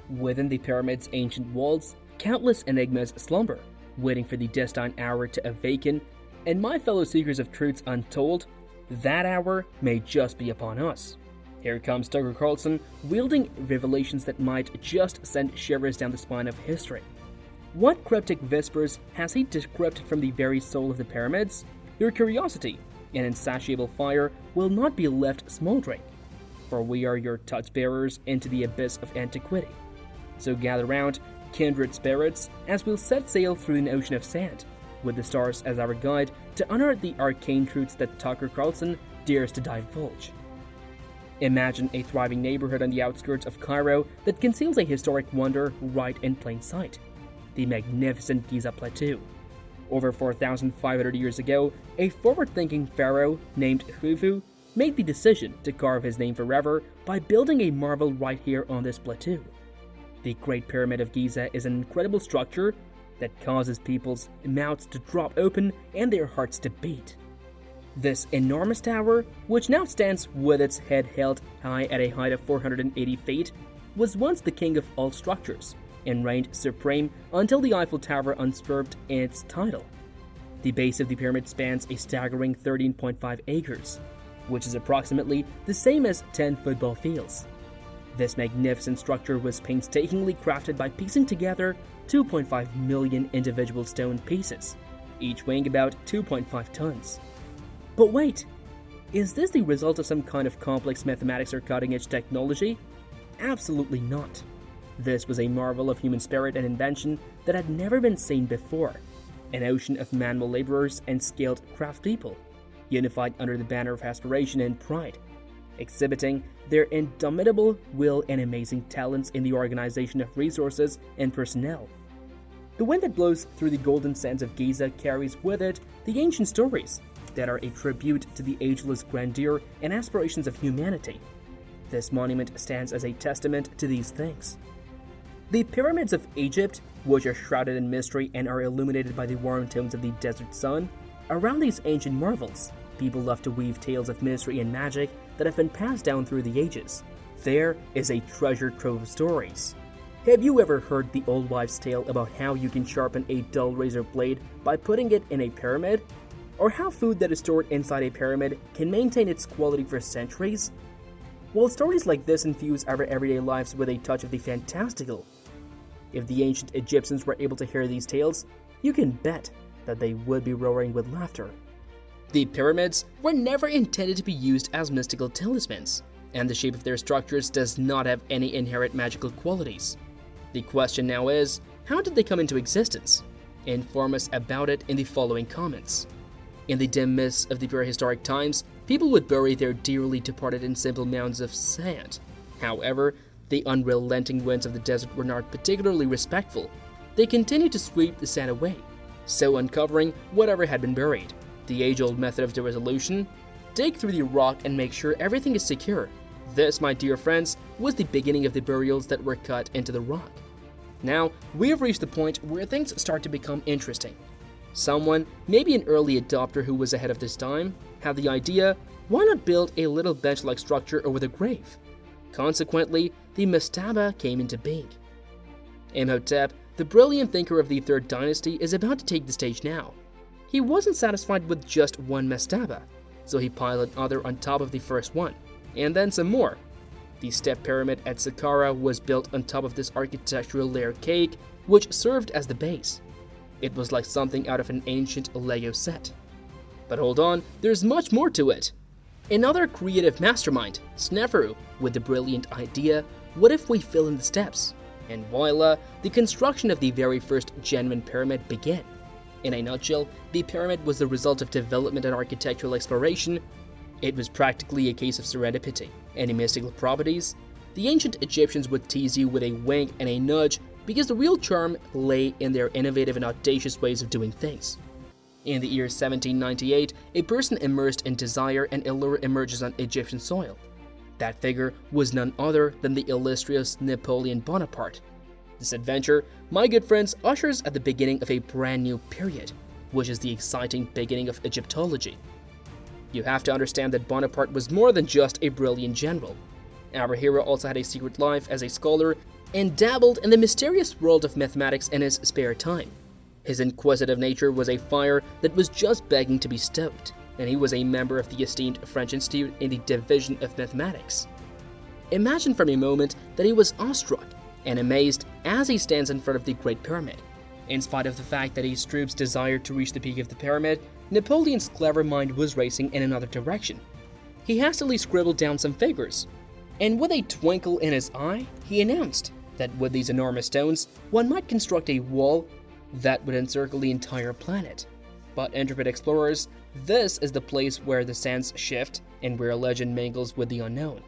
Within the pyramid's ancient walls, countless enigmas slumber, waiting for the destined hour to awaken, and my fellow seekers of truths untold, that hour may just be upon us. Here comes Tucker Carlson, wielding revelations that might just send shivers down the spine of history. What cryptic whispers has he decrypted from the very soul of the pyramids? Your curiosity, an insatiable fire, will not be left smoldering, for we are your touchbearers into the abyss of antiquity. So gather round, kindred spirits, as we'll set sail through an ocean of sand, with the stars as our guide to unearth the arcane truths that Tucker Carlson dares to divulge. Imagine a thriving neighborhood on the outskirts of Cairo that conceals a historic wonder right in plain sight: the magnificent Giza Plateau. Over 4,500 years ago, a forward-thinking pharaoh named Khufu made the decision to carve his name forever by building a marvel right here on this plateau. The Great Pyramid of Giza is an incredible structure that causes people's mouths to drop open and their hearts to beat. This enormous tower, which now stands with its head held high at a height of 480 feet, was once the king of all structures and reigned supreme until the Eiffel Tower usurped its title. The base of the pyramid spans a staggering 13.5 acres, which is approximately the same as 10 football fields. This magnificent structure was painstakingly crafted by piecing together 2.5 million individual stone pieces, each weighing about 2.5 tons. But wait, is this the result of some kind of complex mathematics or cutting-edge technology? Absolutely not. This was a marvel of human spirit and invention that had never been seen before. An ocean of manual laborers and skilled craftspeople, unified under the banner of aspiration and pride, exhibiting their indomitable will and amazing talents in the organization of resources and personnel. The wind that blows through the golden sands of Giza carries with it the ancient stories that are a tribute to the ageless grandeur and aspirations of humanity. This monument stands as a testament to these things. The pyramids of Egypt, which are shrouded in mystery and are illuminated by the warm tones of the desert sun, around these ancient marvels, people love to weave tales of mystery and magic that have been passed down through the ages. There is a treasure trove of stories. Have you ever heard the old wives' tale about how you can sharpen a dull razor blade by putting it in a pyramid? Or how food that is stored inside a pyramid can maintain its quality for centuries? Well, stories like this infuse our everyday lives with a touch of the fantastical. If the ancient Egyptians were able to hear these tales, you can bet that they would be roaring with laughter. The pyramids were never intended to be used as mystical talismans, and the shape of their structures does not have any inherent magical qualities. The question now is, how did they come into existence? Inform us about it in the following comments. In the dim mists of the prehistoric times, people would bury their dearly departed in simple mounds of sand. However, the unrelenting winds of the desert were not particularly respectful. They continued to sweep the sand away, so uncovering whatever had been buried. The age-old method of the resolution: dig through the rock and make sure everything is secure. This, my dear friends, was the beginning of the burials that were cut into the rock. Now, we have reached the point where things start to become interesting. Someone, maybe an early adopter who was ahead of this time, had the idea, why not build a little bench-like structure over the grave? Consequently, the mastaba came into being. Imhotep, the brilliant thinker of the Third Dynasty, is about to take the stage now. He wasn't satisfied with just one mastaba, so he piled another on top of the first one, and then some more. The step pyramid at Saqqara was built on top of this architectural layer cake, which served as the base. It was like something out of an ancient Lego set. But hold on, there's much more to it. Another creative mastermind, Sneferu, with the brilliant idea, what if we fill in the steps? And voila, the construction of the very first genuine pyramid began. In a nutshell, the pyramid was the result of development and architectural exploration. It was practically a case of serendipity. Any mystical properties? The ancient Egyptians would tease you with a wink and a nudge because the real charm lay in their innovative and audacious ways of doing things. In the year 1798, a person immersed in desire and allure emerges on Egyptian soil. That figure was none other than the illustrious Napoleon Bonaparte. This adventure, my good friends, ushers at the beginning of a brand new period, which is the exciting beginning of Egyptology. You have to understand that Bonaparte was more than just a brilliant general. Our hero also had a secret life as a scholar and dabbled in the mysterious world of mathematics in his spare time. His inquisitive nature was a fire that was just begging to be stoked, and he was a member of the esteemed French Institute in the Division of Mathematics. Imagine for a moment that he was awestruck and amazed as he stands in front of the Great Pyramid. In spite of the fact that his troops desired to reach the peak of the pyramid, Napoleon's clever mind was racing in another direction. He hastily scribbled down some figures, and with a twinkle in his eye, he announced that with these enormous stones, one might construct a wall that would encircle the entire planet. But intrepid explorers, this is the place where the sands shift and where legend mingles with the unknown.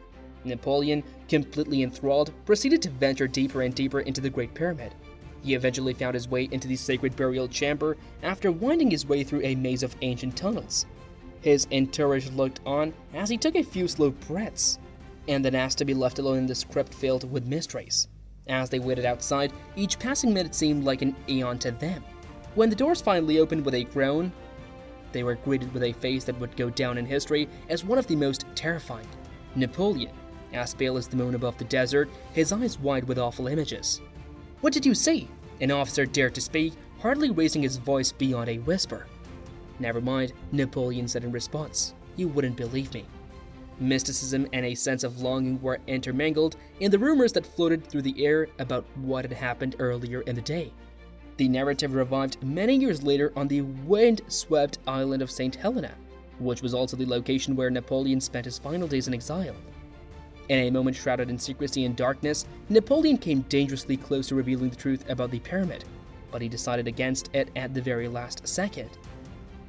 Napoleon, completely enthralled, proceeded to venture deeper and deeper into the Great Pyramid. He eventually found his way into the sacred burial chamber after winding his way through a maze of ancient tunnels. His entourage looked on as he took a few slow breaths, and then asked to be left alone in this crypt filled with mysteries. As they waited outside, each passing minute seemed like an eon to them. When the doors finally opened with a groan, they were greeted with a face that would go down in history as one of the most terrifying. Napoleon, as pale as the moon above the desert, his eyes wide with awful images. "What did you see?" An officer dared to speak, hardly raising his voice beyond a whisper. "Never mind," Napoleon said in response. "You wouldn't believe me." Mysticism and a sense of longing were intermingled in the rumors that floated through the air about what had happened earlier in the day. The narrative revived many years later on the wind-swept island of St. Helena, which was also the location where Napoleon spent his final days in exile. In a moment shrouded in secrecy and darkness, Napoleon came dangerously close to revealing the truth about the pyramid, but he decided against it at the very last second.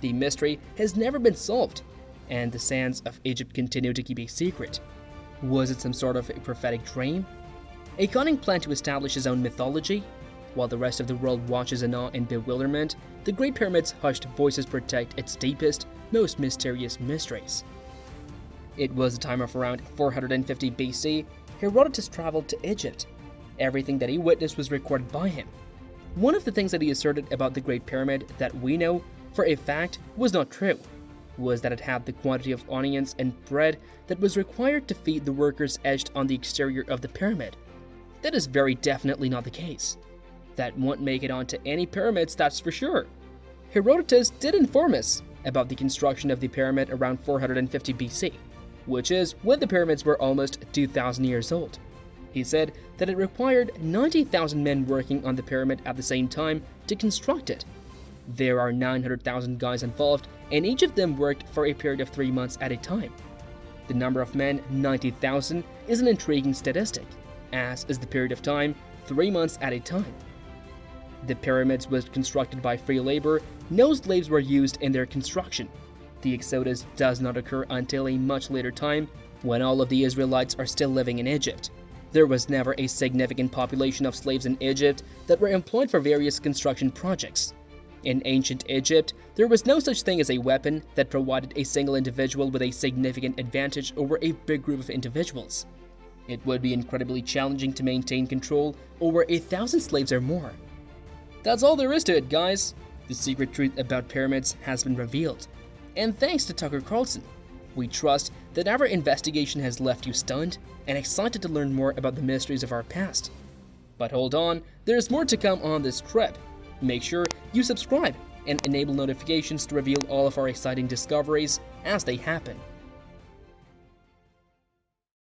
The mystery has never been solved, and the sands of Egypt continue to keep a secret. Was it some sort of a prophetic dream? A cunning plan to establish his own mythology? While the rest of the world watches in awe and bewilderment, the Great Pyramid's hushed voices protect its deepest, most mysterious mysteries. It was the time of around 450 BC. Herodotus traveled to Egypt. Everything that he witnessed was recorded by him. One of the things that he asserted about the Great Pyramid that we know for a fact was not true was that it had the quantity of onions and bread that was required to feed the workers etched on the exterior of the pyramid. That is very definitely not the case. That won't make it onto any pyramids, that's for sure. Herodotus did inform us about the construction of the pyramid around 450 BC, which is when the pyramids were almost 2,000 years old. He said that it required 90,000 men working on the pyramid at the same time to construct it. There are 900,000 guys involved, and each of them worked for a period of 3 months at a time. The number of men, 90,000, is an intriguing statistic, as is the period of time, 3 months at a time. The pyramids was constructed by free labor. No slaves were used in their construction. The Exodus does not occur until a much later time, when all of the Israelites are still living in Egypt. There was never a significant population of slaves in Egypt that were employed for various construction projects. In ancient Egypt, there was no such thing as a weapon that provided a single individual with a significant advantage over a big group of individuals. It would be incredibly challenging to maintain control over 1,000 slaves or more. That's all there is to it, guys. The secret truth about pyramids has been revealed. And thanks to Tucker Carlson, we trust that our investigation has left you stunned and excited to learn more about the mysteries of our past. But hold on, there's more to come on this trip. Make sure you subscribe and enable notifications to reveal all of our exciting discoveries as they happen.